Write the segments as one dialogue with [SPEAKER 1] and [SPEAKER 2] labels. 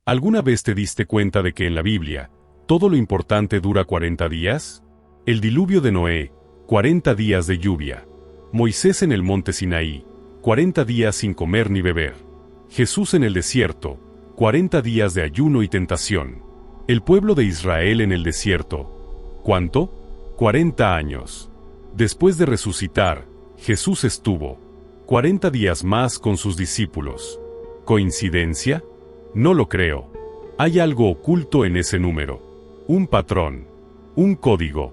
[SPEAKER 1] ¿Alguna vez te diste cuenta de que en la Biblia, todo lo importante dura 40 días? El diluvio de Noé, 40 días de lluvia. Moisés en el monte Sinaí, 40 días sin comer ni beber. Jesús en el desierto, 40 días de ayuno y tentación. El pueblo de Israel en el desierto. ¿Cuánto? 40 años. Después de resucitar, Jesús estuvo 40 días más con sus discípulos. ¿Coincidencia? No lo creo. Hay algo oculto en ese número. Un patrón. Un código.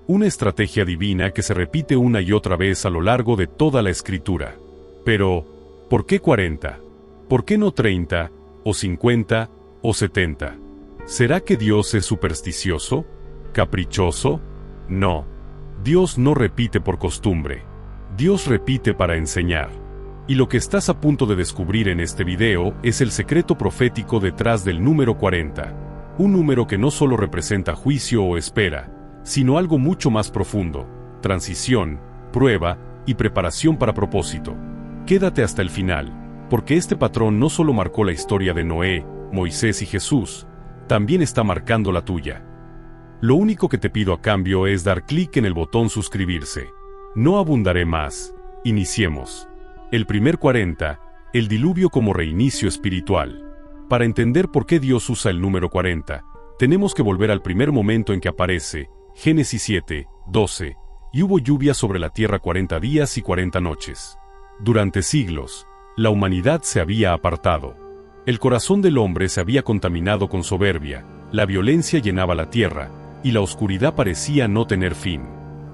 [SPEAKER 1] Una estrategia divina que se repite una y otra vez a lo largo de toda la Escritura. Pero, ¿por qué 40? ¿Por qué no 30, o 50, o 70? ¿Será que Dios es supersticioso? ¿Caprichoso? No. Dios no repite por costumbre. Dios repite para enseñar. Y lo que estás a punto de descubrir en este video es el secreto profético detrás del número 40. Un número que no solo representa juicio o espera, sino algo mucho más profundo: transición, prueba y preparación para propósito. Quédate hasta el final, porque este patrón no solo marcó la historia de Noé, Moisés y Jesús, también está marcando la tuya. Lo único que te pido a cambio es dar clic en el botón suscribirse. No abundaré más. Iniciemos. El primer 40, el diluvio como reinicio espiritual. Para entender por qué Dios usa el número 40, tenemos que volver al primer momento en que aparece, Génesis 7, 12, y hubo lluvia sobre la tierra 40 días y 40 noches. Durante siglos, la humanidad se había apartado. El corazón del hombre se había contaminado con soberbia, la violencia llenaba la tierra, y la oscuridad parecía no tener fin.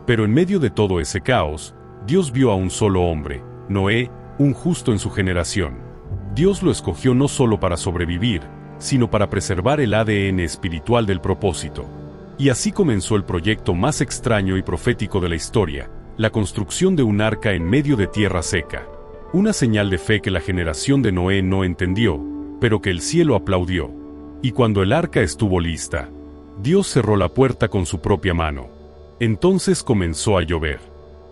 [SPEAKER 1] Pero en medio de todo ese caos, Dios vio a un solo hombre, Noé, un justo en su generación. Dios lo escogió no solo para sobrevivir, sino para preservar el ADN espiritual del propósito. Y así comenzó el proyecto más extraño y profético de la historia, la construcción de un arca en medio de tierra seca. Una señal de fe que la generación de Noé no entendió, pero que el cielo aplaudió. Y cuando el arca estuvo lista, Dios cerró la puerta con su propia mano. Entonces comenzó a llover.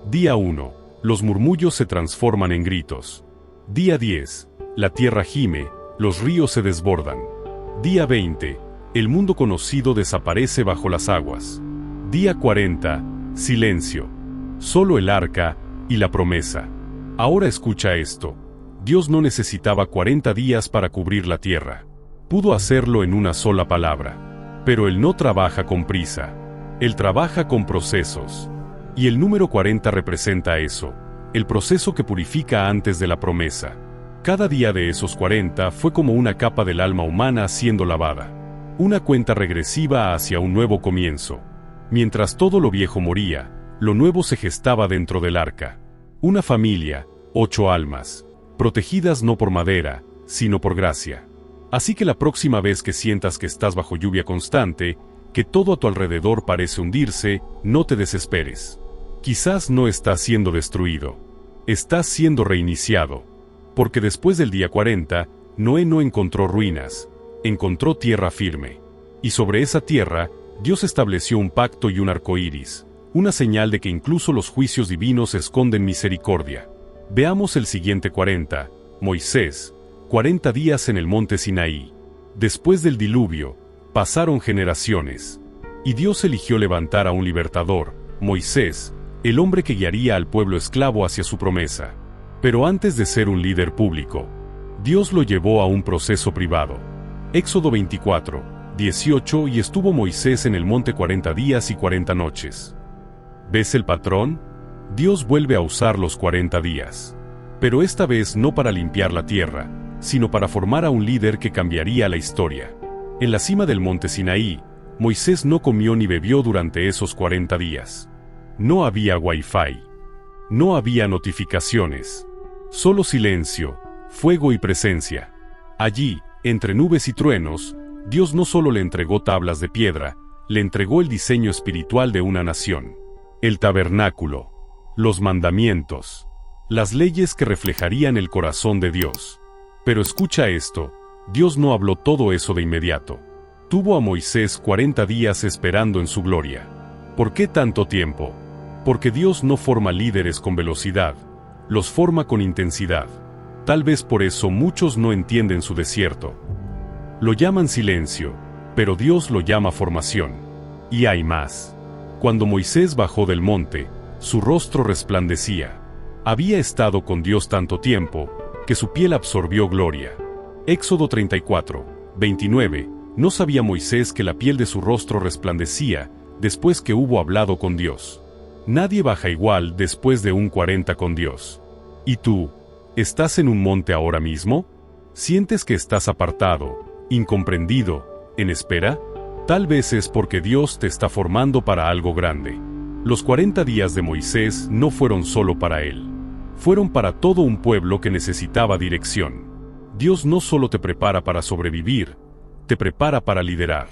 [SPEAKER 1] Día 1, los murmullos se transforman en gritos. Día 10, la tierra gime, los ríos se desbordan. Día 20, el mundo conocido desaparece bajo las aguas. Día 40, silencio. Solo el arca y la promesa. Ahora escucha esto. Dios no necesitaba 40 días para cubrir la tierra. Pudo hacerlo en una sola palabra. Pero Él no trabaja con prisa. Él trabaja con procesos. Y el número 40 representa eso, el proceso que purifica antes de la promesa. Cada día de esos 40 fue como una capa del alma humana siendo lavada. Una cuenta regresiva hacia un nuevo comienzo. Mientras todo lo viejo moría, lo nuevo se gestaba dentro del arca. Una familia, 8 almas, protegidas no por madera, sino por gracia. Así que la próxima vez que sientas que estás bajo lluvia constante, que todo a tu alrededor parece hundirse, no te desesperes. Quizás no estás siendo destruido. Estás siendo reiniciado. Porque después del día 40, Noé no encontró ruinas, encontró tierra firme. Y sobre esa tierra, Dios estableció un pacto y un arco iris, una señal de que incluso los juicios divinos esconden misericordia. Veamos el siguiente 40, Moisés, 40 días en el monte Sinaí. Después del diluvio, pasaron generaciones. Y Dios eligió levantar a un libertador, Moisés, el hombre que guiaría al pueblo esclavo hacia su promesa. Pero antes de ser un líder público, Dios lo llevó a un proceso privado. Éxodo 24, 18 y estuvo Moisés en el monte 40 días y 40 noches. ¿Ves el patrón? Dios vuelve a usar los 40 días. Pero esta vez no para limpiar la tierra, sino para formar a un líder que cambiaría la historia. En la cima del monte Sinaí, Moisés no comió ni bebió durante esos 40 días. No había Wi-Fi. No había notificaciones. Solo silencio, fuego y presencia. Allí, entre nubes y truenos, Dios no solo le entregó tablas de piedra, le entregó el diseño espiritual de una nación. El tabernáculo, los mandamientos, las leyes que reflejarían el corazón de Dios. Pero escucha esto, Dios no habló todo eso de inmediato. Tuvo a Moisés 40 días esperando en su gloria. ¿Por qué tanto tiempo? Porque Dios no forma líderes con velocidad, los forma con intensidad. Tal vez por eso muchos no entienden su desierto. Lo llaman silencio, pero Dios lo llama formación. Y hay más. Cuando Moisés bajó del monte, su rostro resplandecía. Había estado con Dios tanto tiempo, que su piel absorbió gloria. Éxodo 34, 29. No sabía Moisés que la piel de su rostro resplandecía después que hubo hablado con Dios. Nadie baja igual después de un 40 con Dios. ¿Y tú? ¿Estás en un monte ahora mismo? ¿Sientes que estás apartado, incomprendido, en espera? Tal vez es porque Dios te está formando para algo grande. Los 40 días de Moisés no fueron solo para él. Fueron para todo un pueblo que necesitaba dirección. Dios no solo te prepara para sobrevivir, te prepara para liderar.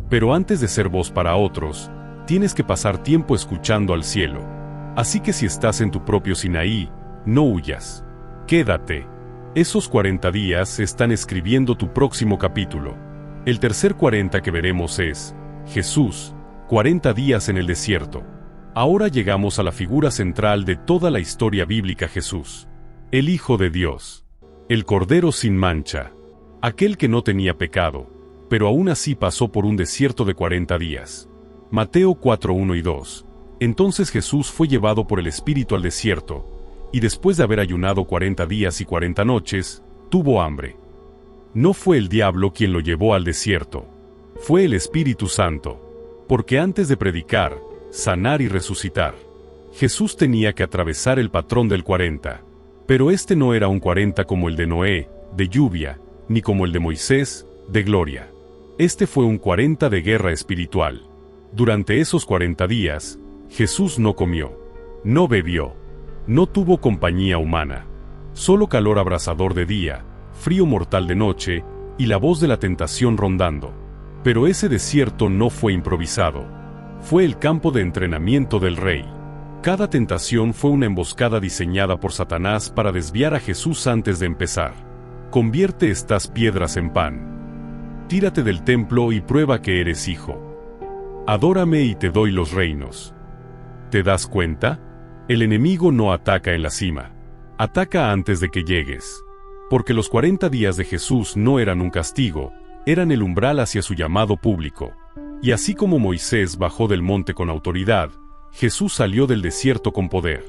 [SPEAKER 1] Pero antes de ser voz para otros, tienes que pasar tiempo escuchando al cielo. Así que si estás en tu propio Sinaí, no huyas. Quédate. Esos 40 días están escribiendo tu próximo capítulo. El tercer 40 que veremos es Jesús, 40 días en el desierto. Ahora llegamos a la figura central de toda la historia bíblica: Jesús, el Hijo de Dios, el Cordero sin mancha, aquel que no tenía pecado, pero aún así pasó por un desierto de 40 días. Mateo 4, 1 y 2. Entonces Jesús fue llevado por el Espíritu al desierto, y después de haber ayunado 40 días y 40 noches, tuvo hambre. No fue el diablo quien lo llevó al desierto, fue el Espíritu Santo, porque antes de predicar, sanar y resucitar, Jesús tenía que atravesar el patrón del 40. Pero este no era un 40 como el de Noé, de lluvia, ni como el de Moisés, de gloria. Este fue un 40 de guerra espiritual. Durante esos 40 días, Jesús no comió, no bebió, no tuvo compañía humana. Solo calor abrasador de día, frío mortal de noche, y la voz de la tentación rondando. Pero ese desierto no fue improvisado. Fue el campo de entrenamiento del rey. Cada tentación fue una emboscada diseñada por Satanás para desviar a Jesús antes de empezar. Convierte estas piedras en pan. Tírate del templo y prueba que eres hijo. Adórame y te doy los reinos. ¿Te das cuenta? El enemigo no ataca en la cima. Ataca antes de que llegues. Porque los 40 días de Jesús no eran un castigo, eran el umbral hacia su llamado público. Y así como Moisés bajó del monte con autoridad, Jesús salió del desierto con poder.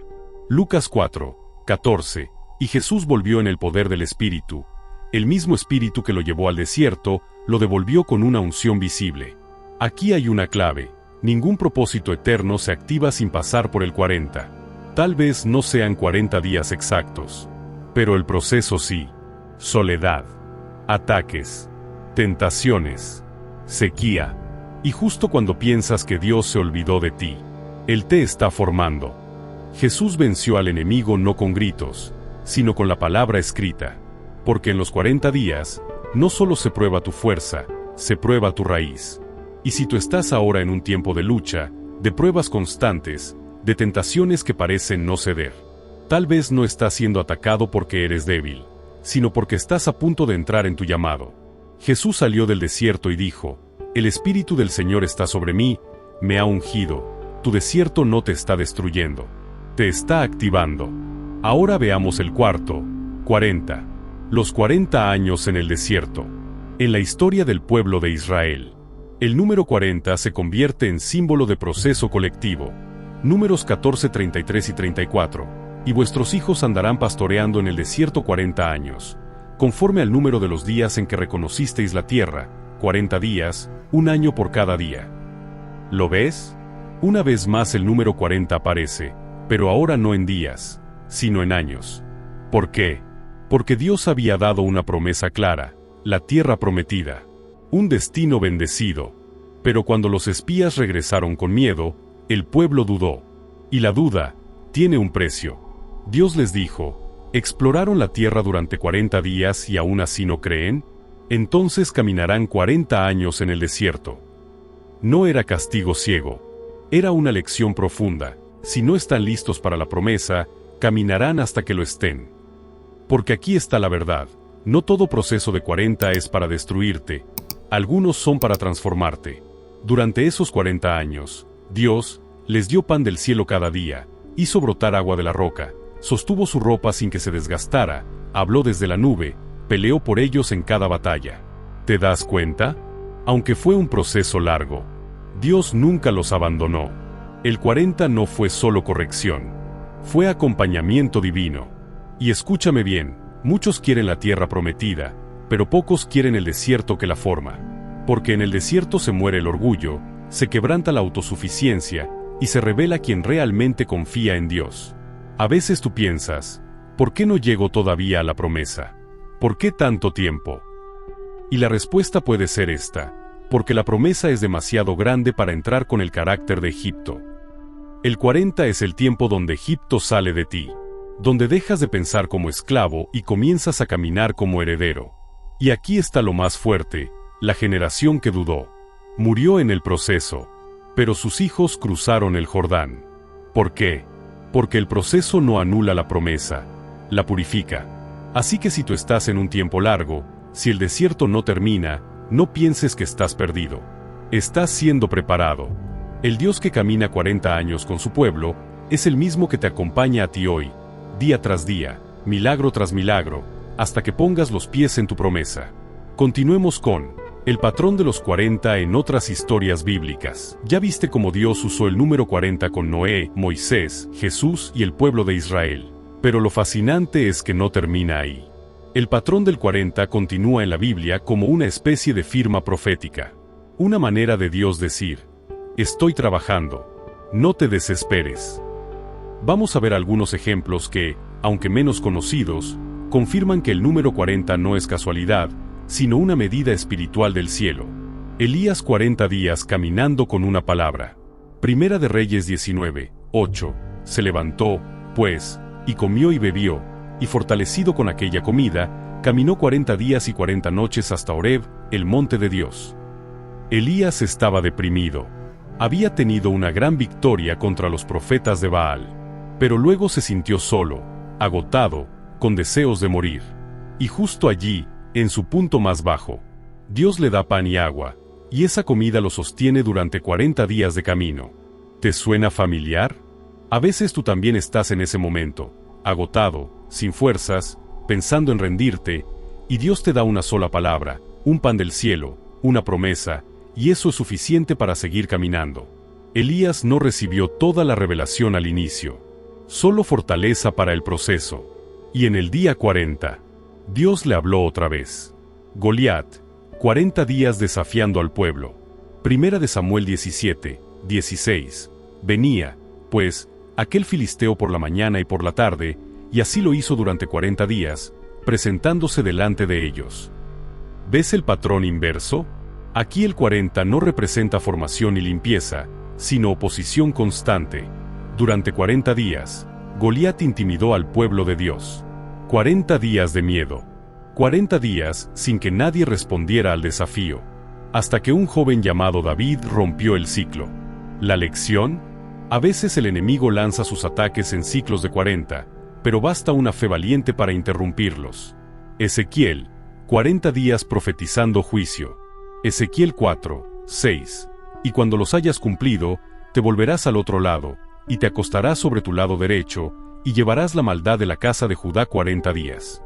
[SPEAKER 1] Lucas 4, 14. Y Jesús volvió en el poder del Espíritu. El mismo Espíritu que lo llevó al desierto, lo devolvió con una unción visible. Aquí hay una clave: ningún propósito eterno se activa sin pasar por el 40. Tal vez no sean 40 días exactos, pero el proceso sí. Soledad, ataques, tentaciones, sequía. Y justo cuando piensas que Dios se olvidó de ti, Él te está formando. Jesús venció al enemigo no con gritos, sino con la palabra escrita. Porque en los 40 días, no solo se prueba tu fuerza, se prueba tu raíz. Y si tú estás ahora en un tiempo de lucha, de pruebas constantes, de tentaciones que parecen no ceder, tal vez no estás siendo atacado porque eres débil, sino porque estás a punto de entrar en tu llamado. Jesús salió del desierto y dijo: El Espíritu del Señor está sobre mí, me ha ungido. Tu desierto no te está destruyendo, te está activando. Ahora veamos el cuarto, 40. Los 40 años en el desierto. En la historia del pueblo de Israel, el número 40 se convierte en símbolo de proceso colectivo. Números 14, 33 y 34. Y vuestros hijos andarán pastoreando en el desierto 40 años, conforme al número de los días en que reconocisteis la tierra, 40 días, un año por cada día. ¿Lo ves? Una vez más el número 40 aparece, pero ahora no en días, sino en años. ¿Por qué? Porque Dios había dado una promesa clara, la tierra prometida, un destino bendecido. Pero cuando los espías regresaron con miedo, el pueblo dudó. Y la duda tiene un precio. Dios les dijo: ¿exploraron la tierra durante 40 días y aún así no creen? Entonces caminarán 40 años en el desierto. No era castigo ciego. Era una lección profunda. Si no están listos para la promesa, caminarán hasta que lo estén. Porque aquí está la verdad. No todo proceso de 40 es para destruirte. Algunos son para transformarte. Durante esos 40 años, Dios les dio pan del cielo cada día, hizo brotar agua de la roca, sostuvo su ropa sin que se desgastara, habló desde la nube, peleó por ellos en cada batalla. ¿Te das cuenta? Aunque fue un proceso largo, Dios nunca los abandonó. El 40 no fue solo corrección, fue acompañamiento divino. Y escúchame bien, muchos quieren la tierra prometida, pero pocos quieren el desierto que la forma. Porque en el desierto se muere el orgullo, se quebranta la autosuficiencia, y se revela quien realmente confía en Dios. A veces tú piensas, ¿por qué no llego todavía a la promesa? ¿Por qué tanto tiempo? Y la respuesta puede ser esta: porque la promesa es demasiado grande para entrar con el carácter de Egipto. El 40 es el tiempo donde Egipto sale de ti, donde dejas de pensar como esclavo y comienzas a caminar como heredero. Y aquí está lo más fuerte: la generación que dudó murió en el proceso, pero sus hijos cruzaron el Jordán. ¿Por qué? Porque el proceso no anula la promesa, la purifica. Así que si tú estás en un tiempo largo, si el desierto no termina, no pienses que estás perdido. Estás siendo preparado. El Dios que camina 40 años con su pueblo es el mismo que te acompaña a ti hoy, día tras día, milagro tras milagro, hasta que pongas los pies en tu promesa. Continuemos con el patrón de los 40 en otras historias bíblicas. Ya viste cómo Dios usó el número 40 con Noé, Moisés, Jesús y el pueblo de Israel. Pero lo fascinante es que no termina ahí. El patrón del 40 continúa en la Biblia como una especie de firma profética. Una manera de Dios decir: estoy trabajando, no te desesperes. Vamos a ver algunos ejemplos que, aunque menos conocidos, confirman que el número 40 no es casualidad, sino una medida espiritual del cielo. Elías 40 días caminando con una palabra. Primera de Reyes 19:8. Se levantó, pues, y comió y bebió, y fortalecido con aquella comida, caminó 40 días y 40 noches hasta Horeb, el monte de Dios. Elías estaba deprimido. Había tenido una gran victoria contra los profetas de Baal. Pero luego se sintió solo, agotado, con deseos de morir. Y justo allí, en su punto más bajo, Dios le da pan y agua, y esa comida lo sostiene durante 40 días de camino. ¿Te suena familiar? A veces tú también estás en ese momento, agotado, sin fuerzas, pensando en rendirte, y Dios te da una sola palabra, un pan del cielo, una promesa, y eso es suficiente para seguir caminando. Elías no recibió toda la revelación al inicio, solo fortaleza para el proceso. Y en el día 40, Dios le habló otra vez. Goliat, 40 días desafiando al pueblo. Primera de Samuel 17:16. Venía, pues, aquel filisteo por la mañana y por la tarde, y así lo hizo durante 40 días, presentándose delante de ellos. ¿Ves el patrón inverso? Aquí el 40 no representa formación y limpieza, sino oposición constante. Durante 40 días, Goliat intimidó al pueblo de Dios. 40 días de miedo. 40 días sin que nadie respondiera al desafío. Hasta que un joven llamado David rompió el ciclo. ¿La lección? A veces el enemigo lanza sus ataques en ciclos de 40, pero basta una fe valiente para interrumpirlos. Ezequiel, 40 días profetizando juicio. Ezequiel 4:6. Y cuando los hayas cumplido, te volverás al otro lado, y te acostarás sobre tu lado derecho, y llevarás la maldad de la casa de Judá 40 días.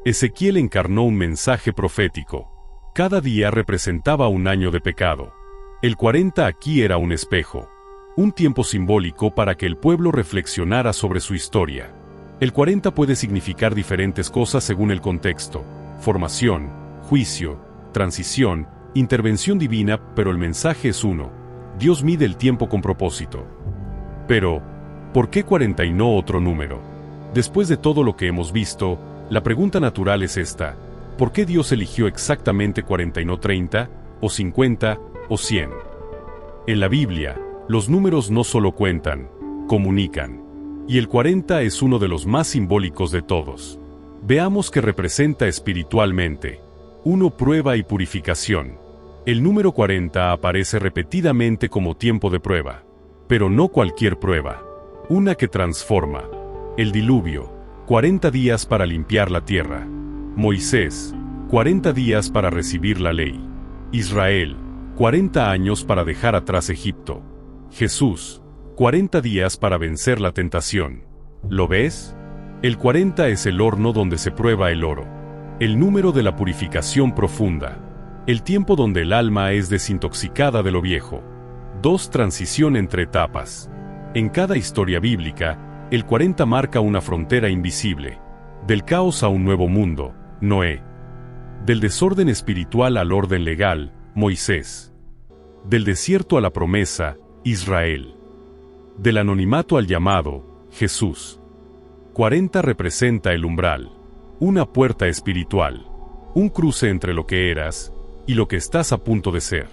[SPEAKER 1] Ezequiel encarnó un mensaje profético. Cada día representaba un año de pecado. El 40 aquí era un espejo, un tiempo simbólico para que el pueblo reflexionara sobre su historia. El 40 puede significar diferentes cosas según el contexto: formación, juicio, transición, intervención divina, pero el mensaje es uno: Dios mide el tiempo con propósito. Pero, ¿por qué 40 y no otro número? Después de todo lo que hemos visto, la pregunta natural es esta: ¿por qué Dios eligió exactamente 40 y no 30, o 50, o 100? En la Biblia, los números no solo cuentan, comunican. Y el 40 es uno de los más simbólicos de todos. Veamos qué representa espiritualmente. 1. Prueba y purificación. El número 40 aparece repetidamente como tiempo de prueba. Pero no cualquier prueba. Una que transforma. El diluvio, 40 días para limpiar la tierra. Moisés, 40 días para recibir la ley. Israel, 40 años para dejar atrás Egipto. Jesús, 40 días para vencer la tentación. ¿Lo ves? El 40 es el horno donde se prueba el oro. El número de la purificación profunda. El tiempo donde el alma es desintoxicada de lo viejo. 2. Transición entre etapas. En cada historia bíblica, el 40 marca una frontera invisible. Del caos a un nuevo mundo, Noé. Del desorden espiritual al orden legal, Moisés. Del desierto a la promesa, Israel. Del anonimato al llamado, Jesús. 40 representa el umbral. Una puerta espiritual. Un cruce entre lo que eras y lo que estás a punto de ser.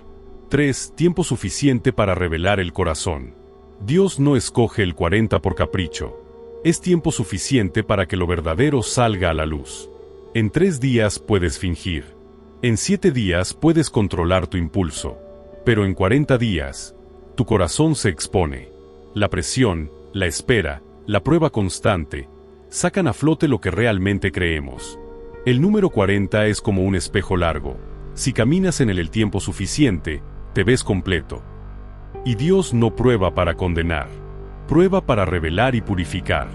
[SPEAKER 1] 3. Tiempo suficiente para revelar el corazón. Dios no escoge el 40 por capricho. Es tiempo suficiente para que lo verdadero salga a la luz. En 3 días puedes fingir. En 7 días puedes controlar tu impulso. Pero en 40 días, tu corazón se expone. La presión, la espera, la prueba constante, sacan a flote lo que realmente creemos. El número 40 es como un espejo largo. Si caminas en él el tiempo suficiente, te ves completo. Y Dios no prueba para condenar. Prueba para revelar y purificar.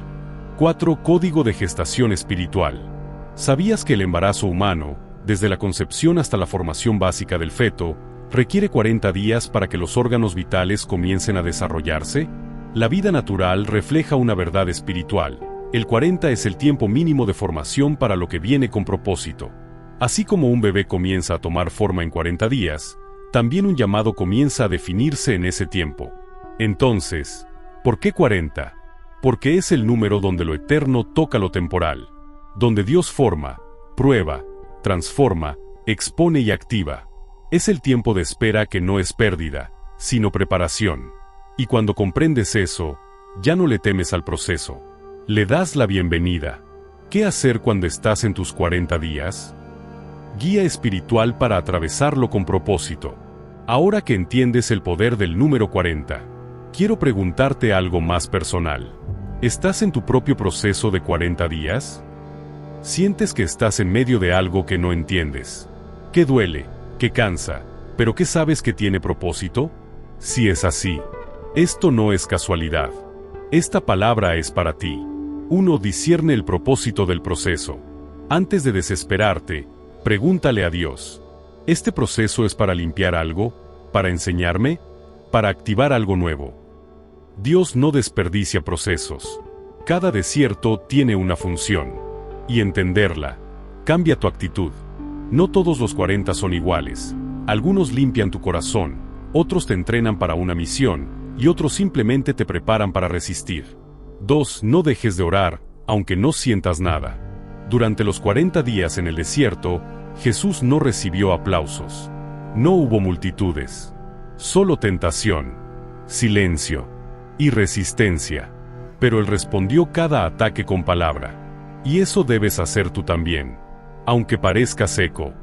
[SPEAKER 1] 4. Código de gestación espiritual. ¿Sabías que el embarazo humano, desde la concepción hasta la formación básica del feto, requiere 40 días para que los órganos vitales comiencen a desarrollarse? La vida natural refleja una verdad espiritual. El 40 es el tiempo mínimo de formación para lo que viene con propósito. Así como un bebé comienza a tomar forma en 40 días, también un llamado comienza a definirse en ese tiempo. Entonces, ¿por qué 40? Porque es el número donde lo eterno toca lo temporal. Donde Dios forma, prueba, transforma, expone y activa. Es el tiempo de espera que no es pérdida, sino preparación. Y cuando comprendes eso, ya no le temes al proceso. Le das la bienvenida. ¿Qué hacer cuando estás en tus 40 días? Guía espiritual para atravesarlo con propósito. Ahora que entiendes el poder del número 40, quiero preguntarte algo más personal. ¿Estás en tu propio proceso de 40 días? ¿Sientes que estás en medio de algo que no entiendes? ¿Qué duele? ¿Qué cansa? ¿Pero qué sabes que tiene propósito? Si es así, esto no es casualidad. Esta palabra es para ti. 1. Discierne el propósito del proceso. Antes de desesperarte, pregúntale a Dios. ¿Este proceso es para limpiar algo? ¿Para enseñarme? ¿Para activar algo nuevo? Dios no desperdicia procesos. Cada desierto tiene una función. Y entenderla cambia tu actitud. No todos los 40 son iguales. Algunos limpian tu corazón, otros te entrenan para una misión, y otros simplemente te preparan para resistir. 2. No dejes de orar, aunque no sientas nada. Durante los 40 días en el desierto, Jesús no recibió aplausos. No hubo multitudes. Solo tentación, silencio y resistencia. Pero Él respondió cada ataque con palabra. Y eso debes hacer tú también. Aunque parezca seco,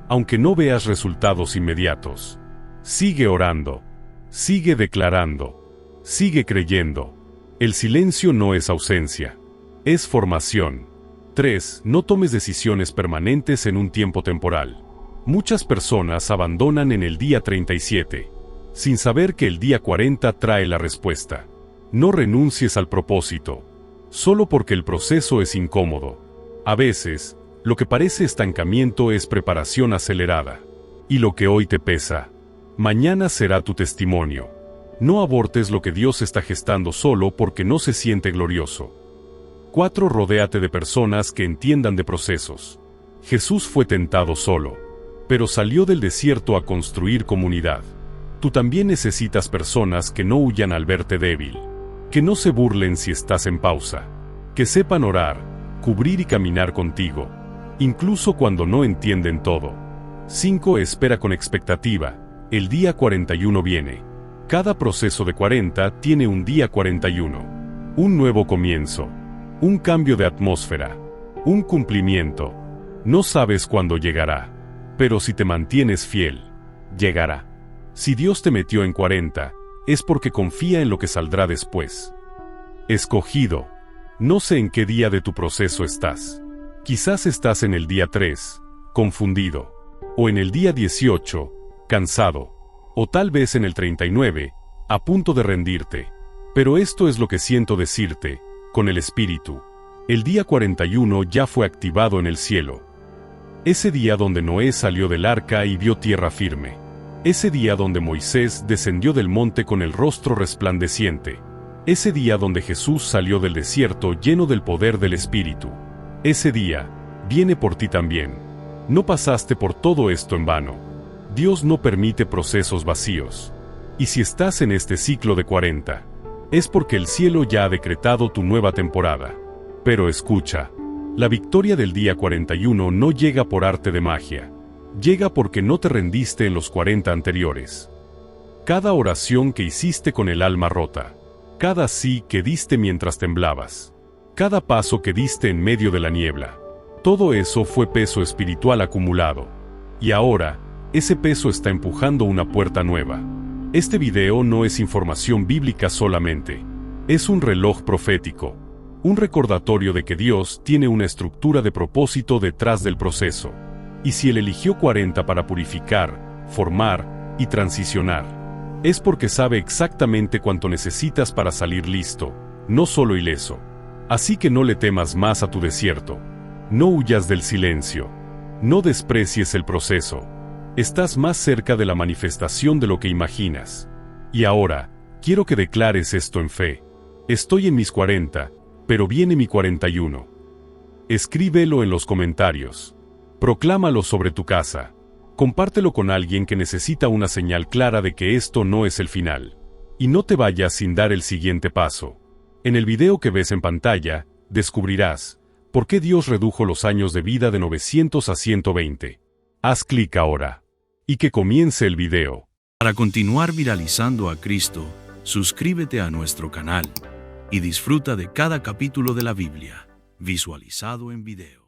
[SPEAKER 1] aunque no veas resultados inmediatos. Sigue orando. Sigue declarando. Sigue creyendo. El silencio no es ausencia. Es formación. 3. No tomes decisiones permanentes en un tiempo temporal. Muchas personas abandonan en el día 37, sin saber que el día 40 trae la respuesta. No renuncies al propósito, solo porque el proceso es incómodo. A veces, lo que parece estancamiento es preparación acelerada. Y lo que hoy te pesa, mañana será tu testimonio. No abortes lo que Dios está gestando solo porque no se siente glorioso. 4. Rodéate de personas que entiendan de procesos. Jesús fue tentado solo, pero salió del desierto a construir comunidad. Tú también necesitas personas que no huyan al verte débil, que no se burlen si estás en pausa, que sepan orar, cubrir y caminar contigo, incluso cuando no entienden todo. 5. Espera con expectativa. El día 41 viene. Cada proceso de 40 tiene un día 41. Un nuevo comienzo. Un cambio de atmósfera. Un cumplimiento. No sabes cuándo llegará. Pero si te mantienes fiel, llegará. Si Dios te metió en 40, es porque confía en lo que saldrá después. Escogido. No sé en qué día de tu proceso estás. Quizás estás en el día 3, confundido. O en el día 18, cansado. O tal vez en el 39, a punto de rendirte. Pero esto es lo que siento decirte, con el Espíritu. El día 41 ya fue activado en el cielo. Ese día donde Noé salió del arca y vio tierra firme. Ese día donde Moisés descendió del monte con el rostro resplandeciente. Ese día donde Jesús salió del desierto lleno del poder del Espíritu. Ese día viene por ti también. No pasaste por todo esto en vano. Dios no permite procesos vacíos. Y si estás en este ciclo de 40, es porque el cielo ya ha decretado tu nueva temporada. Pero escucha, la victoria del día 41 no llega por arte de magia. Llega porque no te rendiste en los 40 anteriores. Cada oración que hiciste con el alma rota, cada sí que diste mientras temblabas, cada paso que diste en medio de la niebla, todo eso fue peso espiritual acumulado. Y ahora, ese peso está empujando una puerta nueva. Este video no es información bíblica solamente. Es un reloj profético. Un recordatorio de que Dios tiene una estructura de propósito detrás del proceso. Y si Él eligió 40 para purificar, formar y transicionar, es porque sabe exactamente cuánto necesitas para salir listo, no solo ileso. Así que no le temas más a tu desierto. No huyas del silencio. No desprecies el proceso. Estás más cerca de la manifestación de lo que imaginas. Y ahora, quiero que declares esto en fe. Estoy en mis 40, pero viene mi 41. Escríbelo en los comentarios. Proclámalo sobre tu casa. Compártelo con alguien que necesita una señal clara de que esto no es el final. Y no te vayas sin dar el siguiente paso. En el video que ves en pantalla, descubrirás por qué Dios redujo los años de vida de 900 a 120. Haz clic ahora. Y que comience el video.
[SPEAKER 2] Para continuar viralizando a Cristo, suscríbete a nuestro canal y disfruta de cada capítulo de la Biblia, visualizado en video.